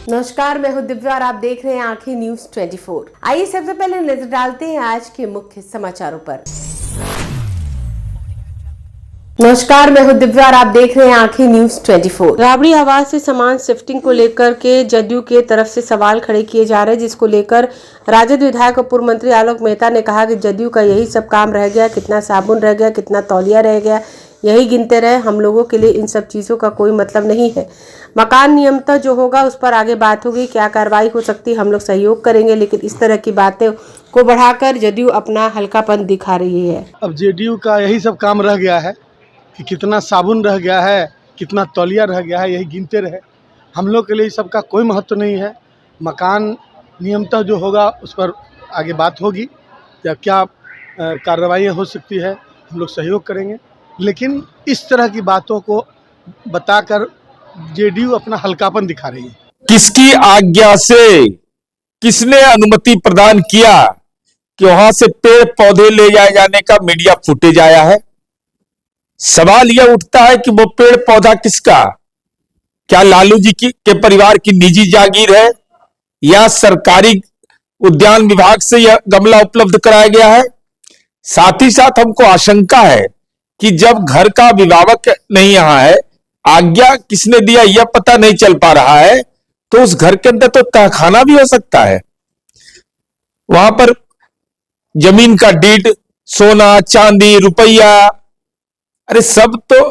नमस्कार, मैं हूं दिव्या और आप देख रहे हैं आंखें न्यूज 24। आइए सबसे पहले नजर डालते हैं आज के मुख्य समाचारों पर। नमस्कार, मैं हूं दिव्या और आप देख रहे हैं आंखें न्यूज 24। राबड़ी आवास से सामान शिफ्टिंग को लेकर के जदयू के तरफ से सवाल खड़े किए जा रहे हैं, जिसको लेकर राजद विधायक और पूर्व मंत्री आलोक मेहता ने कहा कि जदयू का यही सब काम रह गया, कितना साबुन रह गया, कितना तौलिया रह गया, यही गिनते रहे। हम लोगों के लिए इन सब चीज़ों का कोई मतलब नहीं है। मकान नियमतः जो होगा उस पर आगे बात होगी, क्या कार्रवाई हो सकती है हम लोग सहयोग करेंगे, लेकिन इस तरह की बातें को बढ़ाकर जदयू अपना हल्कापन दिखा रही है। अब जदयू का यही सब काम रह गया है कि कितना साबुन रह गया है, कितना तौलिया रह गया है, यही गिनते रहे। हम लोग के लिए इस सब का कोई महत्व नहीं है। मकान नियमतः जो होगा उस पर आगे बात होगी, या क्या कार्रवाइयाँ हो सकती है हम लोग सहयोग करेंगे, लेकिन इस तरह की बातों को बताकर जेडीयू अपना हल्कापन दिखा रही है। किसकी आज्ञा से, किसने अनुमति प्रदान किया कि वहां से पेड़ पौधे ले जाए जाने का मीडिया फुटेज आया है? सवाल यह उठता है कि वो पेड़ पौधा किसका? क्या लालू जी के परिवार की निजी जागीर है या सरकारी उद्यान विभाग से यह गमला उपलब्ध कराया गया है? साथ ही साथ हमको आशंका है कि जब घर का अभिभावक नहीं यहां है, आज्ञा किसने दिया यह पता नहीं चल पा रहा है, तो उस घर के अंदर तो तहखाना भी हो सकता है। वहां पर जमीन का डीड, सोना चांदी रुपया, अरे सब तो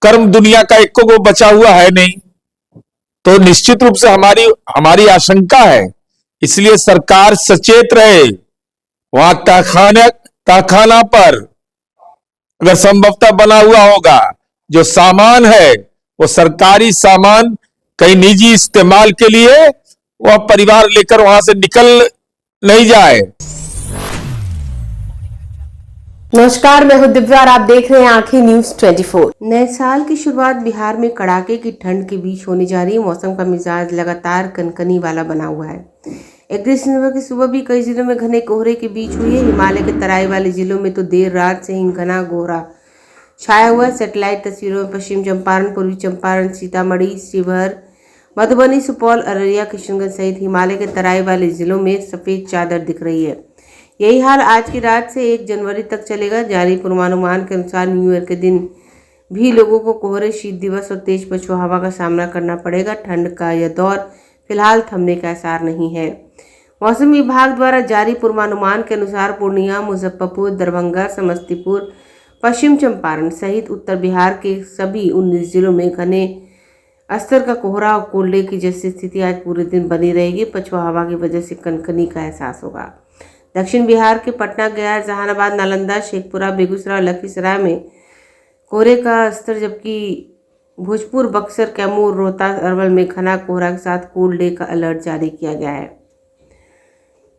कर्म दुनिया का एको को बचा हुआ है नहीं। तो निश्चित रूप से हमारी आशंका है, इसलिए सरकार सचेत रहे। वहां तहखाना पर अगर संभवतः बना हुआ होगा, जो सामान है वो सरकारी सामान कहीं निजी इस्तेमाल के लिए वह परिवार लेकर वहां से निकल नहीं जाए। नमस्कार, मैं हूं दिव्या और आप देख रहे हैं आंखें न्यूज 24। नए साल की शुरुआत बिहार में कड़ाके की ठंड के बीच होने जा रही है। मौसम का मिजाज लगातार कनकनी वाला बना हुआ है। 31 दिसंबर की सुबह भी कई जिलों में घने कोहरे के बीच हुई है। हिमालय के तराई वाले जिलों में तो देर रात से ही घना कोहरा छाया हुआ है। सैटेलाइट तस्वीरों में पश्चिम चंपारण, पूर्वी चंपारण, सीतामढ़ी, शिवहर, मधुबनी, सुपौल, अररिया, किशनगंज सहित हिमालय के तराई वाले जिलों में सफेद चादर दिख रही है। यही हाल आज की रात से 1 जनवरी तक चलेगा। जारी पूर्वानुमान के अनुसार न्यू ईयर के दिन भी लोगों को कोहरे, शीत दिवस और तेज पछुआ हवा का सामना करना पड़ेगा। ठंड का यह दौर फिलहाल थमने का आसार नहीं है। मौसम विभाग द्वारा जारी पूर्वानुमान के अनुसार पूर्णिया, मुजफ्फरपुर, दरभंगा, समस्तीपुर, पश्चिम चंपारण सहित उत्तर बिहार के सभी 19 जिलों में घने अस्तर का कोहरा और कोल्डे की जैसी स्थिति आज पूरे दिन बनी रहेगी। पछुआ हवा की वजह से कनकनी का एहसास होगा। दक्षिण बिहार के पटना, गया, जहानाबाद, नालंदा, शेखपुरा, बेगूसराय और लखीसराय में कोहरे का स्तर, जबकि भोजपुर, बक्सर, कैमूर, रोहतास, अरवल में घना कोहरा के साथ कोल्ड डे का अलर्ट जारी किया गया है।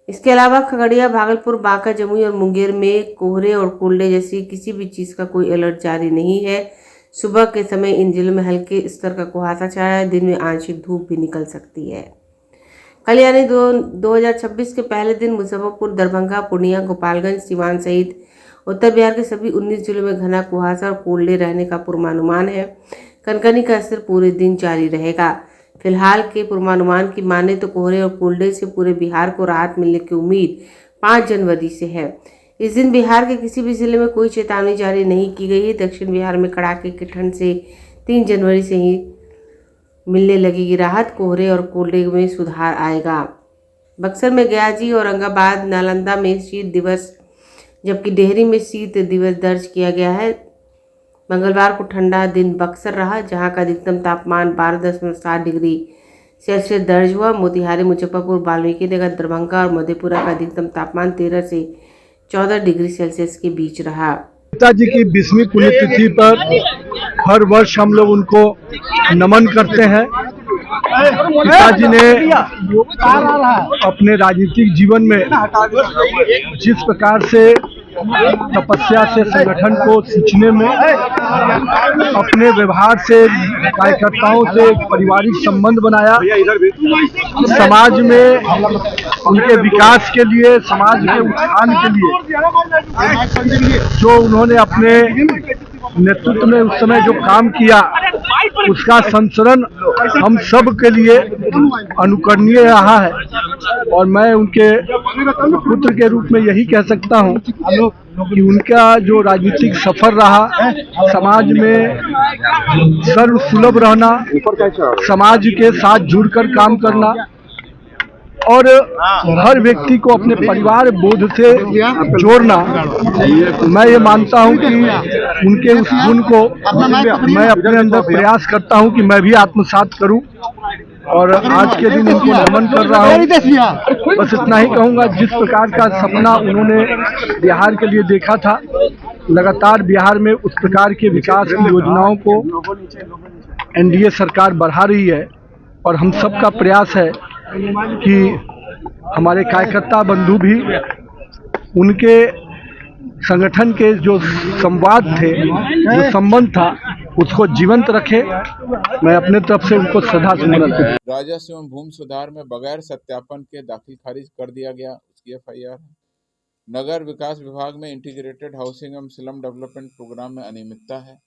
इसके अलावा खगड़िया, भागलपुर, बांका, जमुई और मुंगेर में कोहरे और कोल्ड डे जैसी किसी भी चीज़ का कोई अलर्ट जारी नहीं है। सुबह के समय इन जिलों में हल्के स्तर का कुहासा छाया है। दिन में आंशिक धूप भी निकल सकती है। कल यानी 2026 के पहले दिन मुजफ्फरपुर, दरभंगा, पूर्णिया, गोपालगंज, सीवान सहित उत्तर बिहार के सभी 19 जिलों में घना कुहासा और कोल्ड डे रहने का पूर्वानुमान है। कनकनी का असर पूरे दिन जारी रहेगा। फिलहाल के पूर्वानुमान की माने तो कोहरे और कोल्ड डे से पूरे बिहार को राहत मिलने की उम्मीद 5 जनवरी से है। इस दिन बिहार के किसी भी जिले में कोई चेतावनी जारी नहीं की गई है। दक्षिण बिहार में कड़ाके की ठंड से 3 जनवरी से ही मिलने लगेगी राहत। कोहरे और कोल्ड डे में सुधार आएगा। बक्सर में गयाजी, औरंगाबाद, नालंदा में शीत दिवस, जबकि डेहरी में शीत दिवस दर्ज किया गया है। मंगलवार को ठंडा दिन बक्सर रहा, जहां का अधिकतम तापमान 12.7 डिग्री सेल्सियस दर्ज हुआ। मोतिहारी, मुजफ्फरपुर, वाल्मीकि नगर, दरभंगा और मधेपुरा का अधिकतम तापमान 13 से 14 डिग्री सेल्सियस के बीच रहा। पिताजी की 20वीं पुण्यतिथि पर हर वर्ष हम लोग उनको नमन करते हैं। पिताजी ने अपने राजनीतिक जीवन में जिस प्रकार से तपस्या से संगठन को सींचने में, अपने व्यवहार से कार्यकर्ताओं से पारिवारिक संबंध बनाया, समाज में उनके विकास के लिए, समाज के उत्थान के लिए जो उन्होंने अपने नेतृत्व में उस समय जो काम किया, उसका संचरण हम सब के लिए अनुकरणीय रहा है। और मैं उनके पुत्र के रूप में यही कह सकता हूं कि उनका जो राजनीतिक सफर रहा, समाज में सर्वसुलभ रहना, समाज के साथ जुड़कर काम करना और हर व्यक्ति को अपने परिवार बोध से जोड़ना, मैं ये मानता हूं कि उनके उस गुण को मैं अपने अंदर प्रयास करता हूं कि मैं भी आत्मसात करूं। और आज के दिन उनको नमन कर रहा हूं। बस इतना ही कहूंगा, जिस प्रकार का सपना उन्होंने बिहार के लिए देखा था, लगातार बिहार में उस प्रकार के विकास की योजनाओं को एनडीए सरकार बढ़ा रही है। और हम सबका प्रयास है कि हमारे कार्यकर्ता बंधु भी उनके संगठन के जो संवाद थे, जो संबंध था, उसको जीवंत रखे। मैं अपने तरफ से उनको श्रद्धा सुमन अर्पित। राजस्व एवं भूमि सुधार में बगैर सत्यापन के दाखिल खारिज कर दिया गया, उसकी एफआईआर है। नगर विकास विभाग में इंटीग्रेटेड हाउसिंग एवं स्लम डेवलपमेंट प्रोग्राम में अनियमितता है,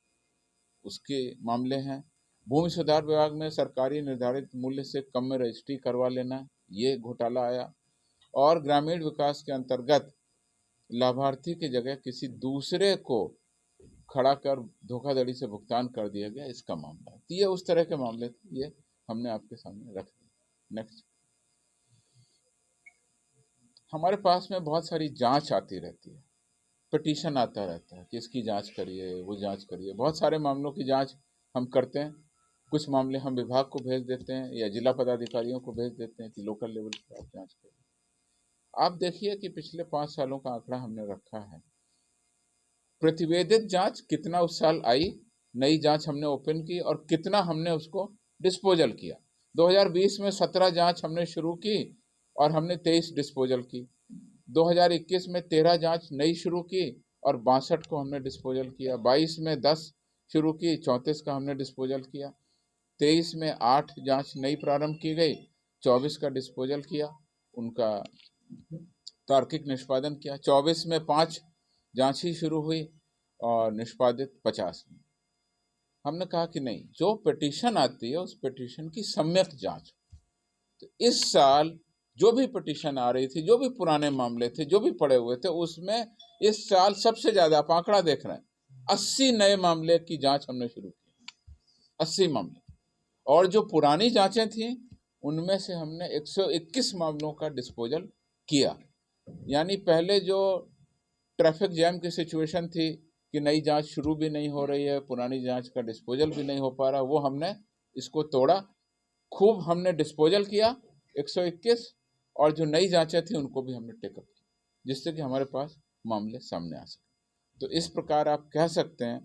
उसके मामले हैं। भूमि सुधार विभाग में सरकारी निर्धारित मूल्य से कम में रजिस्ट्री करवा लेना, ये घोटाला आया। और ग्रामीण विकास के अंतर्गत लाभार्थी की जगह किसी दूसरे को खड़ा कर धोखाधड़ी से भुगतान कर दिया गया, इसका मामला है। तो ये उस तरह के मामले थे, ये हमने आपके सामने रख दिए। नेक्स्ट, हमारे पास में बहुत सारी जांच आती रहती है, पिटीशन आता रहता है कि इसकी जांच करिए, वो जांच करिए। बहुत सारे मामलों की जांच हम करते हैं, कुछ मामले हम विभाग को भेज देते हैं या जिला पदाधिकारियों को भेज देते हैं कि लोकल लेवल पर आप जांच करिए। आप देखिए कि पिछले 5 सालों का आंकड़ा हमने रखा है। प्रतिवेदित जांच कितना उस साल आई, नई जांच हमने ओपन की, और कितना हमने उसको डिस्पोजल किया। 2020 में 17 जांच हमने शुरू की और हमने 23 डिस्पोजल की। 2021 में 13 जांच नई शुरू की और 62 को हमने डिस्पोजल किया। 22 में 10 शुरू की, 34 का हमने डिस्पोजल किया। 23 में 8 जांच नई प्रारंभ की गई, 24 का डिस्पोजल किया, उनका तार्किक निष्पादन किया। 24 में 5 जांच ही शुरू हुई और निष्पादित 50 में। हमने कहा कि नहीं, जो पिटीशन आती है उस पिटीशन की सम्यक जांच। तो इस साल जो भी पिटीशन आ रही थी, जो भी पुराने मामले थे, जो भी पड़े हुए थे, उसमें इस साल सबसे ज्यादा, आप आंकड़ा देख रहे हैं, 80 नए मामले की जांच हमने शुरू की, 80 मामले। और जो पुरानी जांचें थी उनमें से हमने 121 मामलों का डिस्पोजल किया। यानी पहले जो ट्रैफिक जैम की सिचुएशन थी कि नई जांच शुरू भी नहीं हो रही है, पुरानी जांच का डिस्पोजल भी नहीं हो पा रहा, वो हमने इसको तोड़ा, खूब हमने डिस्पोजल किया 121, और जो नई जांचें थी उनको भी हमने टेकअप किया, जिससे कि हमारे पास मामले सामने आ सके। तो इस प्रकार आप कह सकते हैं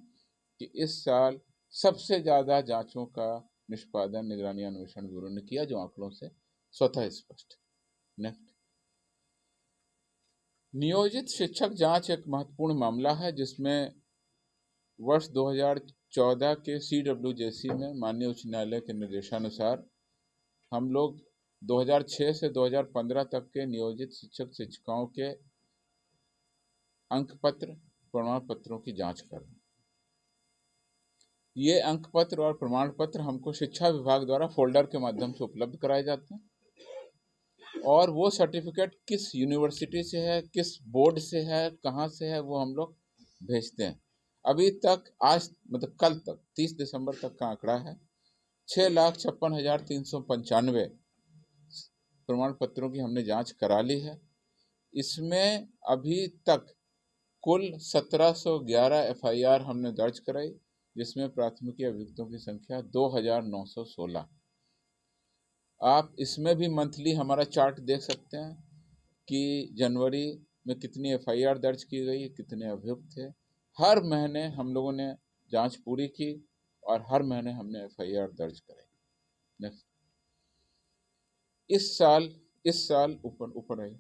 कि इस साल सबसे ज़्यादा जांचों का निष्पादन निगरानी अन्वेषण ब्यूरो ने किया, जो आंकड़ों से स्वतः स्पष्ट। नेक्स्ट, नियोजित शिक्षक जांच एक महत्वपूर्ण मामला है, जिसमें वर्ष 2014 के CWJC में माननीय उच्च न्यायालय के निर्देशानुसार हम लोग 2006 से 2015 तक के नियोजित शिक्षक शिक्षिकाओं के अंक पत्र, प्रमाण पत्रों की जांच कर रहे हैं। ये अंक पत्र और प्रमाण पत्र हमको शिक्षा विभाग द्वारा फोल्डर के माध्यम से उपलब्ध कराए जाते हैं, और वो सर्टिफिकेट किस यूनिवर्सिटी से है, किस बोर्ड से है, कहाँ से है, वो हम लोग भेजते हैं। अभी तक, आज मतलब कल तक 30 दिसंबर तक का आंकड़ा है, 6,56,395 प्रमाण पत्रों की हमने जांच करा ली है। इसमें अभी तक कुल 1711 एफआईआर हमने दर्ज कराई, जिसमें प्राथमिकी अभियुक्तों की संख्या 2,916। आप इसमें भी मंथली हमारा चार्ट देख सकते हैं कि जनवरी में कितनी एफआईआर दर्ज की गई, कितने अभियुक्त थे। हर महीने हम लोगों ने जांच पूरी की और हर महीने हमने एफआईआर दर्ज कराई। नेक्स्ट, इस साल ऊपर आई,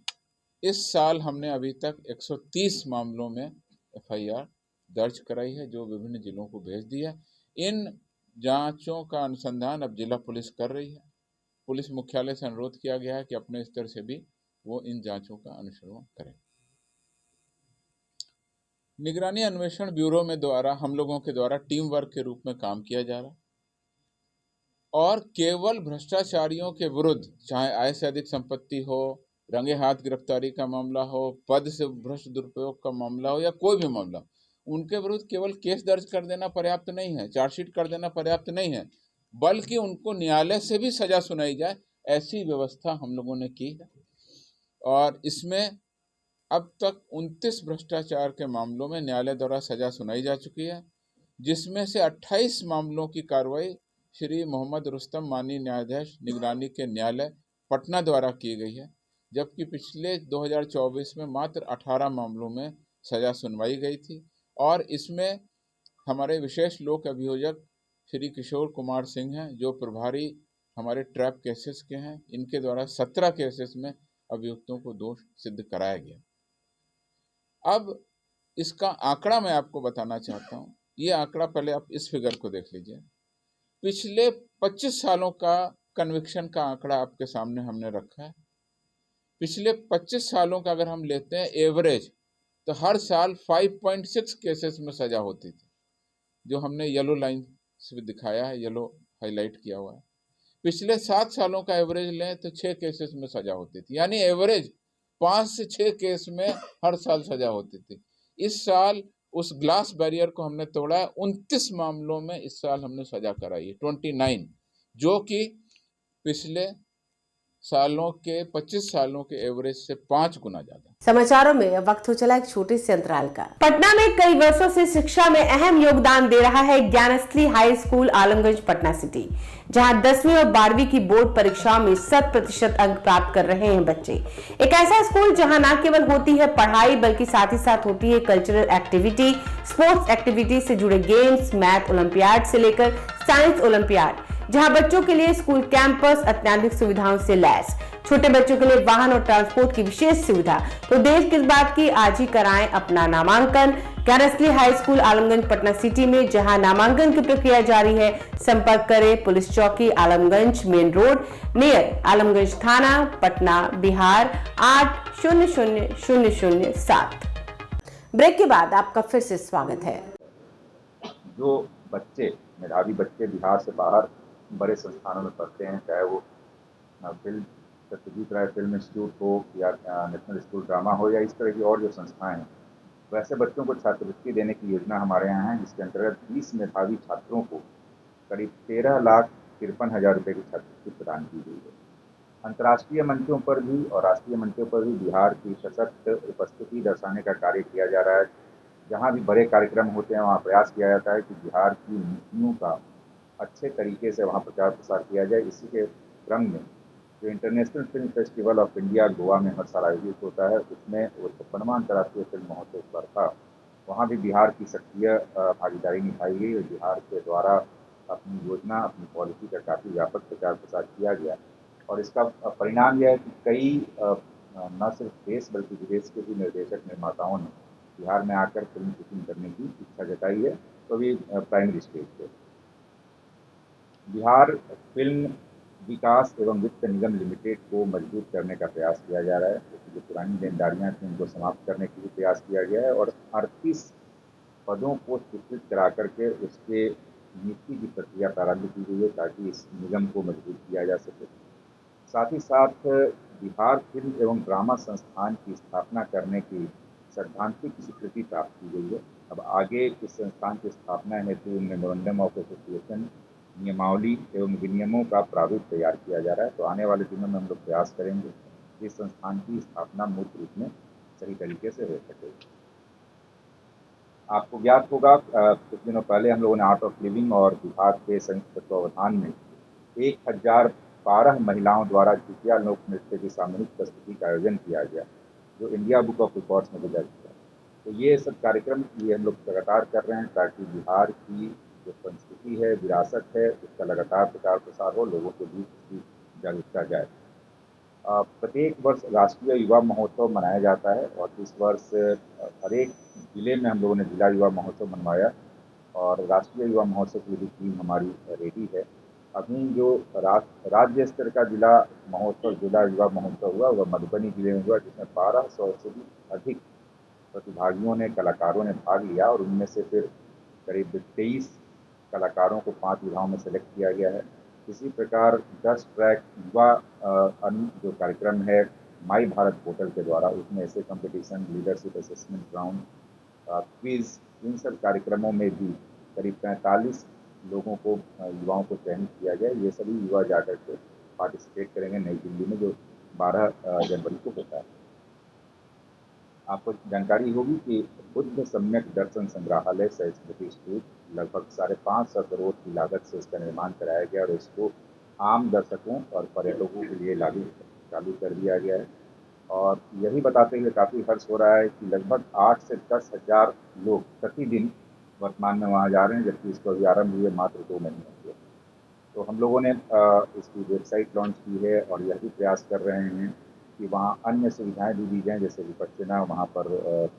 इस साल हमने अभी तक 130 मामलों में एफआईआर दर्ज कराई है, जो विभिन्न जिलों को भेज दिया। इन जांचों का अनुसंधान अब जिला पुलिस कर रही है। पुलिस मुख्यालय से अनुरोध किया गया है कि अपने स्तर से भी वो इन जांचों का अनुश्रवण करें। निगरानी अन्वेषण ब्यूरो में द्वारा हम लोगों के द्वारा टीम वर्क के रूप में काम किया जा रहा है। और केवल भ्रष्टाचारियों के विरुद्ध, चाहे आय से अधिक संपत्ति हो, रंगे हाथ गिरफ्तारी का मामला हो, पद से भ्रष्ट दुरुपयोग का मामला हो या कोई भी मामला, उनके विरुद्ध केवल केस दर्ज कर देना पर्याप्त नहीं है, चार्जशीट कर देना पर्याप्त नहीं है, बल्कि उनको न्यायालय से भी सजा सुनाई जाए, ऐसी व्यवस्था हम लोगों ने की है। और इसमें अब तक 29 भ्रष्टाचार के मामलों में न्यायालय द्वारा सजा सुनाई जा चुकी है, जिसमें से 28 मामलों की कार्रवाई श्री मोहम्मद रुस्तम माननीय न्यायाधीश निगरानी के न्यायालय पटना द्वारा की गई है, जबकि पिछले 2024 में मात्र 18 मामलों में सजा सुनवाई गई थी। और इसमें हमारे विशेष लोक अभियोजक श्री किशोर कुमार सिंह हैं, जो प्रभारी हमारे ट्रैप केसेस के हैं। इनके द्वारा 17 केसेस में अभियुक्तों को दोष सिद्ध कराया गया। अब इसका आंकड़ा मैं आपको बताना चाहता हूँ। ये आंकड़ा, पहले आप इस फिगर को देख लीजिए। पिछले 25 सालों का कन्विक्शन का आंकड़ा आपके सामने हमने रखा है। पिछले 25 सालों का अगर हम लेते हैं एवरेज, तो हर साल 5.6 केसेस में सजा होती थी, जो हमने येलो लाइन से दिखाया है, येलो हाईलाइट किया हुआ है। पिछले 7 सालों का एवरेज लें तो 6 केसेस में सजा होती थी, यानी एवरेज 5 से 6 केस में हर साल सजा होती थी। इस साल उस ग्लास बैरियर को हमने तोड़ा है। 29 मामलों में इस साल हमने सजा कराई है, 29, जो कि पिछले सालों के 25 सालों के एवरेज से 5 गुना ज्यादा। समाचारों में अब वक्त हो चला एक छोटे से अंतराल का। पटना में कई वर्षों से शिक्षा में अहम योगदान दे रहा है Gyansthali high school Alamganj Patna city, जहां 10वीं और 12वीं की बोर्ड परीक्षाओं में 100% अंक प्राप्त कर रहे हैं बच्चे। एक ऐसा स्कूल जहां न केवल होती है पढ़ाई, बल्कि साथ ही साथ होती है कल्चरल एक्टिविटी, स्पोर्ट्स एक्टिविटी से जुड़े गेम्स, मैथ ओलंपियाड से लेकर साइंस ओलंपियाड, जहां बच्चों के लिए स्कूल कैंपस अत्याधुनिक सुविधाओं से लैस, छोटे बच्चों के लिए वाहन और ट्रांसपोर्ट की विशेष सुविधा। तो देर किस बात की, आज ही कराएं अपना नामांकन Gyansthali high school Alamganj Patna city में, जहां नामांकन की प्रक्रिया जारी है। संपर्क करें पुलिस चौकी Alamganj main road near Alamganj थाना पटना बिहार 800007। ब्रेक के बाद आपका फिर से स्वागत है। जो बच्चे, मेधावी बच्चे बिहार से बाहर बड़े संस्थानों में पढ़ते हैं, चाहे वो फिल्म सत्यजीत राय फिल्म इंस्टीट्यूट हो या नेशनल स्कूल ड्रामा हो या इस तरह की और जो संस्थाएं हैं, वैसे बच्चों को छात्रवृत्ति देने की योजना हमारे यहाँ है, जिसके अंतर्गत 20 मेधावी छात्रों को करीब 13,53,000 रुपये की छात्रवृत्ति प्रदान की गई है। अंतर्राष्ट्रीय मंचों पर भी और राष्ट्रीय मंचों पर भी बिहार की सशक्त उपस्थिति दर्शाने का कार्य किया जा रहा है। जहाँ भी बड़े कार्यक्रम होते हैं, वहाँ प्रयास किया जाता है कि बिहार की नीतियों का अच्छे तरीके से वहाँ प्रचार प्रसार किया जाए। इसी के क्रम में जो international film festival of India Goa में हर साल आयोजित होता है, उसमें वो 56वां अंतर्राष्ट्रीय फिल्म महोत्सव इस बार था। वहाँ भी बिहार की सक्रिय भागीदारी निभाई गई और बिहार के द्वारा अपनी योजना, अपनी पॉलिसी का काफ़ी व्यापक प्रचार प्रसार किया गया। और इसका परिणाम यह है कि कई न सिर्फ देश बल्कि विदेश के भी निर्देशक निर्माताओं ने बिहार में आकर फिल्म शूटिंग करने की इच्छा जताई है, तो भी प्राइमरी स्टेज पे। बिहार फिल्म विकास एवं वित्त निगम लिमिटेड को मजबूत करने का प्रयास किया जा रहा है, क्योंकि जो पुरानी देनदारियाँ थी उनको समाप्त करने के लिए प्रयास किया गया है और 38 पदों को स्वीकृत करा करके उसके नियुक्ति की प्रक्रिया प्रारंभ की गई है, ताकि इस निगम को मजबूत किया जा सके। साथ ही साथ बिहार फिल्म एवं ड्रामा संस्थान की स्थापना करने की सैद्धांतिक स्वीकृति प्राप्त की गई है। अब आगे इस संस्थान की स्थापना हेतु मेमोरेंडम ऑफ एसोसिएशन, नियमावली एवं विनियमों का प्रारूप तैयार किया जा रहा है। तो आने वाले दिनों में हम लोग प्रयास करेंगे कि इस संस्थान की स्थापना मूर्त रूप में सही तरीके से हो सके। आपको ज्ञात होगा, कुछ दिनों पहले हम लोगों ने आर्ट ऑफ लिविंग और विभाग के संयुक्त तत्वावधान में 1012 महिलाओं द्वारा जितिया लोक नृत्य की सामूहिक प्रस्तुति का आयोजन किया गया, जो इंडिया बुक ऑफ रिकॉर्ड्स में दर्ज किया। तो ये सब कार्यक्रम ये हम लोग लगातार कर रहे हैं, ताकि बिहार की जो संस्कृति है, विरासत है, उसका लगातार प्रचार प्रसार हो, लोगों के बीच उसकी जागरूकता जाए। प्रत्येक वर्ष राष्ट्रीय युवा महोत्सव मनाया जाता है और इस वर्ष हर एक जिले में हम लोगों ने जिला युवा महोत्सव मनवाया और राष्ट्रीय युवा महोत्सव की भी टीम हमारी रेडी है। अभी जो राज्य स्तर का जिला युवा महोत्सव हुआ वह मधुबनी जिले में हुआ, जिसमें 1200 से भी अधिक प्रतिभागियों ने, कलाकारों ने भाग लिया और उनमें से फिर करीब 23 कलाकारों को 5 विधाओं में सेलेक्ट किया गया है। इसी प्रकार 10 ट्रैक युवा जो कार्यक्रम है माई भारत पोर्टल के द्वारा, उसमें ऐसे competition, leadership assessment round, quiz, इन सब कार्यक्रमों में भी करीब 45 लोगों को युवाओं को चयनित किया गया। ये सभी युवा जाकर के पार्टिसिपेट करेंगे नई दिल्ली में, जो 12 जनवरी को होता है। आपको जानकारी होगी कि बुद्ध सम्यक दर्शन संग्रहालय सह स्मृति स्तूप लगभग 550 करोड़ की लागत से इसका निर्माण कराया गया और इसको आम दर्शकों और पर्यटकों के लिए चालू कर दिया गया है। और यही बताते हुए काफ़ी हर्ष हो रहा है कि लगभग 8 से 10 हज़ार लोग प्रतिदिन वर्तमान में वहाँ जा रहे हैं, जबकि इसको अभी आरंभ हुए मात्र 2 महीने हुए। तो हम लोगों ने इसकी वेबसाइट लॉन्च की है और यह भी प्रयास कर रहे हैं कि वहाँ अन्य सुविधाएं भी दी जाएं, जैसे विपक्षना वहाँ पर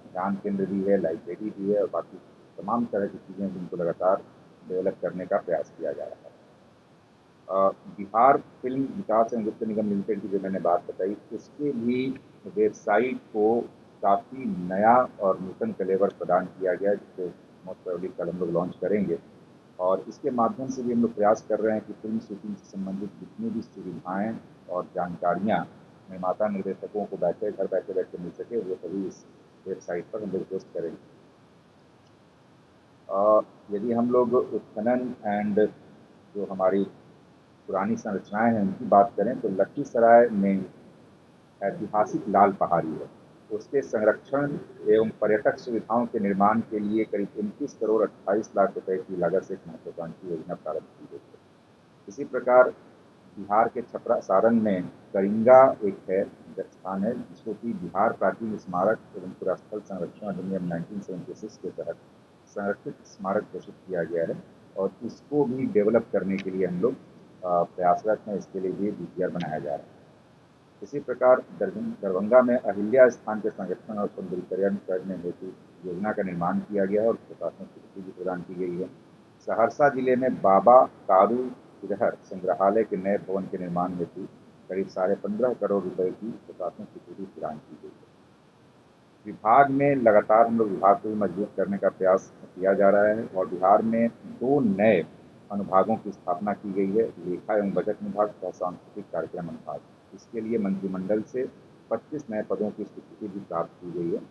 ध्यान केंद्र भी है, लाइब्रेरी भी है और बाकी तमाम तरह की चीज़ें जिनको लगातार डेवलप करने का प्रयास किया जा रहा है। बिहार फिल्म विकास एवं वित्त निगम लिमिटेड की जो मैंने बात बताई, उसके भी वेबसाइट को काफ़ी नया और नूतन कलेवर प्रदान किया गया, जिसको मोस्ट प्रोबेबली कल हम लोग लॉन्च करेंगे। और इसके माध्यम से भी हम लोग प्रयास कर रहे हैं कि फिल्म शूटिंग से संबंधित जितनी भी सुविधाएं और जानकारियां निर्माता निर्देशकों को घर बैठे मिल सके, वो सभी इस वेबसाइट पर हम लोग पोस्ट करेंगे। यदि हम लोग उत्खनन एंड जो हमारी पुरानी संरचनाएं हैं उनकी बात करें, तो लखीसराय में ऐतिहासिक लाल पहाड़ी है, उसके संरक्षण एवं पर्यटक सुविधाओं के निर्माण के लिए करीब 29 करोड़ 28 लाख रुपए की लागत से एक महत्वाकांक्षी योजना प्रारंभ की गई है। इसी प्रकार बिहार के छपरा सारण में करिंगा एक है स्थान है, जिसको कि बिहार प्राचीन स्मारक एवं पुरास्थल संरक्षण अधिनियम 1976 के तहत संरक्षित स्मारक घोषित किया गया है और इसको भी डेवलप करने के लिए हम लोग प्रयासरत हैं। इसके लिए भी DPR बनाया जा रहा है। इसी प्रकार दरभंगा में अहिल्या स्थान के संरक्षण और सौंदर्यीकरण करने हेतु योजना का निर्माण किया गया है और प्रशासनिक स्वीकृति भी प्रदान की गई है। सहरसा जिले में बाबा कारू किरहर संग्रहालय के नए भवन के निर्माण हेतु करीब 15.5 करोड़ रुपए की प्रशासनिक स्वीकृति प्रदान की गई है। विभाग में लगातार हम लोग विभाग को भी मजबूत करने का प्रयास किया जा रहा है और बिहार में 2 नए अनुभागों की स्थापना की गई है, लेखा एवं बजट विभाग तथा सांस्कृतिक कार्यक्रम अनुभाग। इसके लिए मंत्रिमंडल से 25 नए पदों की स्वीकृति भी प्राप्त की गई है।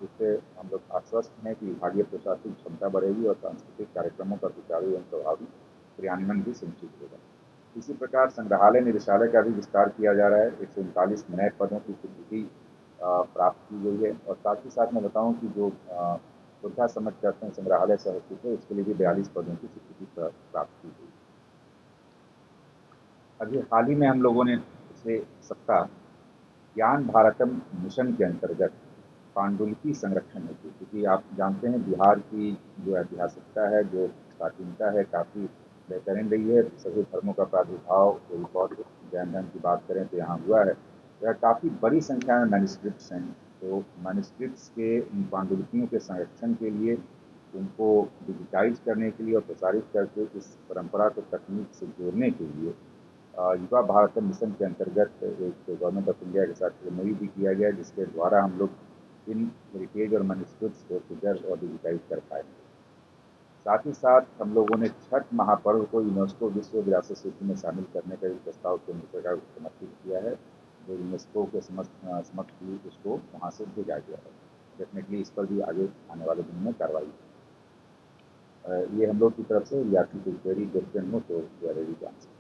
इससे हम लोग आश्वस्त हैं कि विभागीय प्रशासनिक क्षमता बढ़ेगी और सांस्कृतिक कार्यक्रमों का सुचारू एवं प्रभावी क्रियान्वयन भी सुनिश्चित होगा। इसी प्रकार संग्रहालय निदेशालय का भी विस्तार किया जा रहा है। 139 नए पदों की स्वीकृति प्राप्त की गई है और साथ ही साथ मैं बताऊं कि जो सुविधा समझ करते हैं संग्रहालय सहस्तित्व है, उसके लिए भी 42 पदों की स्वीकृति प्राप्त की गई। अभी हाल ही में हम लोगों ने पिछले सप्ताह ज्ञान भारतम मिशन के अंतर्गत पांडुलिपि संरक्षण हेतु, क्योंकि आप जानते हैं बिहार की जो ऐतिहासिकता है, जो प्राचीनता है, काफ़ी बेहतरीन रही है। सभी धर्मों का प्रादुर्भाव, कोई जैन धर्म की बात करें तो यहाँ हुआ है। यह काफ़ी बड़ी संख्या में मैन्युस्क्रिप्ट्स हैं, तो मैन्युस्क्रिप्ट्स के उन पांडुलिपियों के संरक्षण के लिए, उनको डिजिटाइज करने के लिए और प्रसारित करके इस परंपरा को तकनीक से जोड़ने के लिए युवा भारत मिशन के अंतर्गत एक गवर्नमेंट ऑफ इंडिया के साथ MOU भी किया गया, जिसके द्वारा हम लोग इन हेरिटेज और मैन्युस्क्रिप्ट्स को प्रिजर्व और डिजिटाइज कर पाएंगे। साथ ही साथ हम लोगों ने छठ महापर्व को यूनेस्को विश्व विरासत सूची में शामिल करने का भी प्रस्ताव केंद्र सरकार को समर्पित किया है, जो यूनेस्को के समक्ष भी उसको वहाँ से भेजा गया है। डेफिनेटली इस पर भी आगे आने वाले दिन में कार्रवाई। ये हम लोग की तरफ से या आपकी कोई क्वेरी क्वेश्चन हो तो रेडी टू आंसर।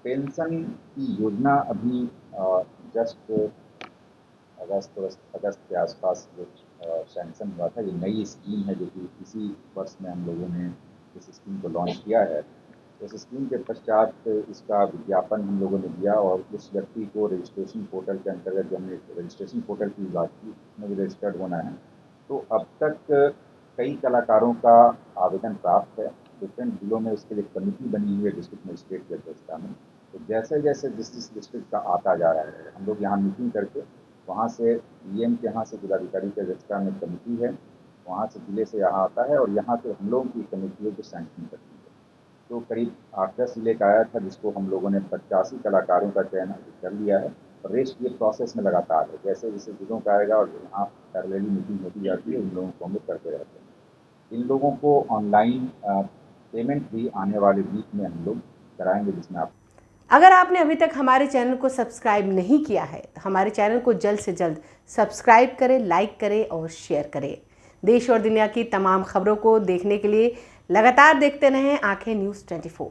पेंशन की योजना अभी जस्ट अगस्त के आसपास जो सैंक्शन हुआ था, ये नई स्कीम है जो कि इसी वर्ष में हम लोगों ने इस स्कीम को लॉन्च किया है। इस स्कीम के पश्चात इसका विज्ञापन हम लोगों ने दिया और उस व्यक्ति को रजिस्ट्रेशन पोर्टल के अंतर्गत, जो हमने रजिस्ट्रेशन पोर्टल की बात की, उसमें भी रजिस्टर्ड होना है। तो अब तक कई कलाकारों का आवेदन प्राप्त है। डिफरेंट जिलों में उसके लिए कमेटी बनी हुई है डिस्ट्रिक्ट मजिस्ट्रेट की अध्यक्षता में। तो जैसे जैसे जिस डिस्ट्रिक्ट का आता जा रहा है, हम लोग यहाँ मीटिंग करके वहाँ से DM के यहाँ से जिलाधिकारी की अध्यक्षता में कमेटी है, वहाँ से जिले से यहाँ आता है और यहाँ से हम लोगों की कमेटी है जो सैंक्शन करती है। तो करीब 8-10 जिले का आया था, जिसको हम लोगों ने 85 कलाकारों का चयन कर लिया है रेस्ट ये प्रोसेस में लगातार है। जैसे जैसे दिनों का आएगा और यहाँ पैरेलली मीटिंग होती जाती है, इन लोगों को हम लोग करते रहते हैं। इन लोगों को ऑनलाइन पेमेंट भी आने वाले वीक में हम लोग कराएंगे, जिसमें आप अगर आपने अभी तक हमारे चैनल को सब्सक्राइब नहीं किया है तो हमारे चैनल को जल्द से जल्द सब्सक्राइब करें, लाइक करें और शेयर करें। देश और दुनिया की तमाम खबरों को देखने के लिए लगातार देखते रहें आंखें न्यूज़ 24।